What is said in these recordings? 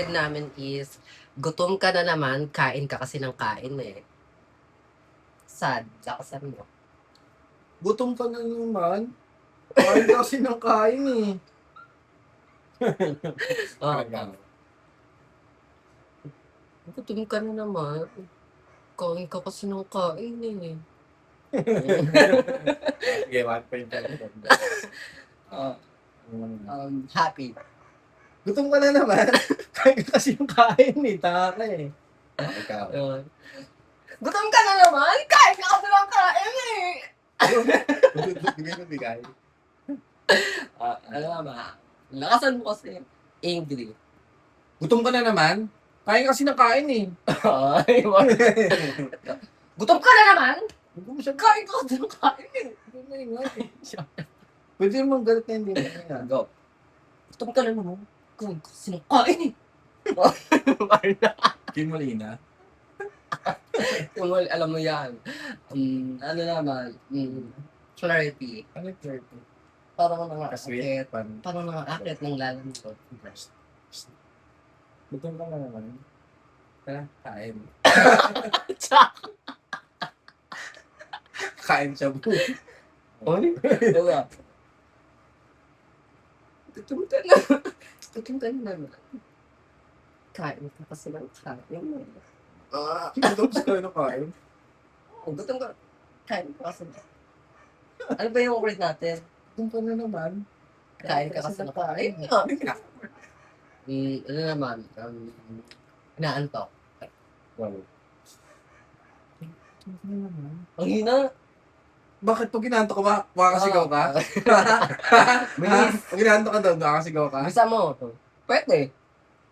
namin is, gutom ka na naman, kain ka kasi ng kain eh. Sad, lakasan mo. Gutom ka na naman. Kain ka kasi ng kain eh. Oo. Gutom ka na naman. Kain ka kasi ng kain eh. Sige, 1 point ka Happy. Gutom ka na naman. Kain ka kasi ng kain eh. Tanga ka eh. Ikaw. Gutom ka na naman, kain ka kasi ng kain eh. Bigay na bigay. Ano ba? Lakasan mo kasi. Angry. Gutom ka na naman. Kain kasi ng kain eh. Ay, gutom ka na naman, Gutom siya. kain ka kasi ng kain eh. Pwede naman galit na hindi mo. Go. Gutom ka na naman, kain ka kasi ng kain eh. Kim Molina. Well, alam mo yan. Ano naman, clarity. Ano yung third? Parang nakakakit. Pan. Parang nakakakit ng lalan ko. Gutom ka na naman. Tara, kain. Kain siya po. Oy? Diba? Gutom ka na. Gutom ka na naman. Kain ka kasi ng kain eh. Gutom siya kain ng kain. Gutom ka. Kain ka kasi. Ano ba yung word natin? Gutom ka na naman. Kain ka kasi ng kain. Ano naman, inaantok. Wow. Gutom ka na naman. Ang hina. Bakit pag ginanto ka ba? Makakasigaw ka? Bilis. Pag ginanto ka daw, makakasigaw ka? Bisa mo. Pwede.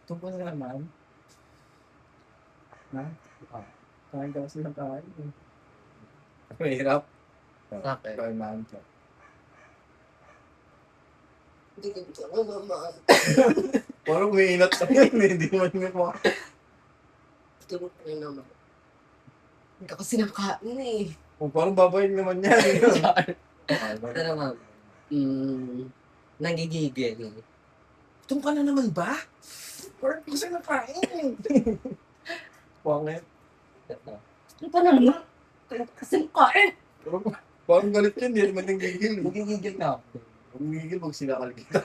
Gutom ka na naman. Ha? Kain ka kasi ng kain. Mahirap. Okay. Kain man ka. Gutom ka na naman. Parang umiinat sa yun eh. Hindi man nga po. Gutom ka na naman. Hindi ka kasi nakain eh. Parang babayin naman yan. Ito naman. Nagigigil. Gutom ka na naman ba? Parang kasi nakain. Pangit. Ano pa naman? Kaya kasi kain. Parang galit yun. Hindi naman yung gigil. Nagigigil na ako. Kung gigil, wag sila kalikita.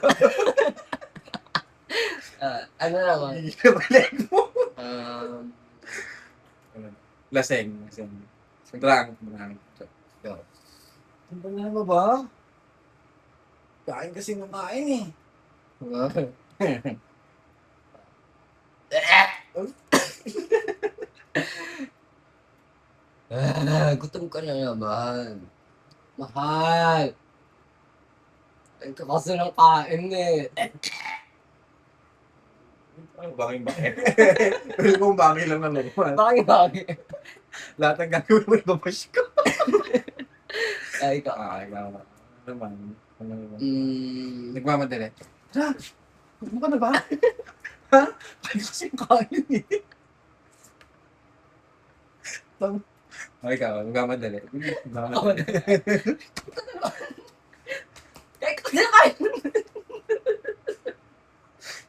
Ano naman? Gigil na balik mo. Laseng. Drunk. Go. Gutom ka na naman ba? Kain kasi ng kain eh. Gutom ka na naman. Mahal. Ay ka kasi ng kain eh. Bangin-bangin. Pero kung bangin lang na naman. Bakit? Lahat ng gagawin mo, ibabash ko. Ay ka. Ikaw naman. Ano naman? Nagmamadali. Tara! Gutom ka na ba? Ha? Kain kasi yung kain eh. Ikaw, nagmamadali. Ay ka kasi ng kain.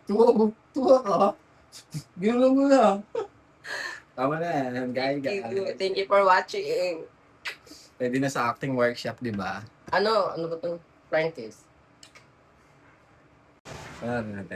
Tuwa ka? Ginawa mo na. Tama na yan. Gaya ka. Thank you for watching. Pwede na sa acting workshop, di ba? Ano ba itong Frankies? Ano natin?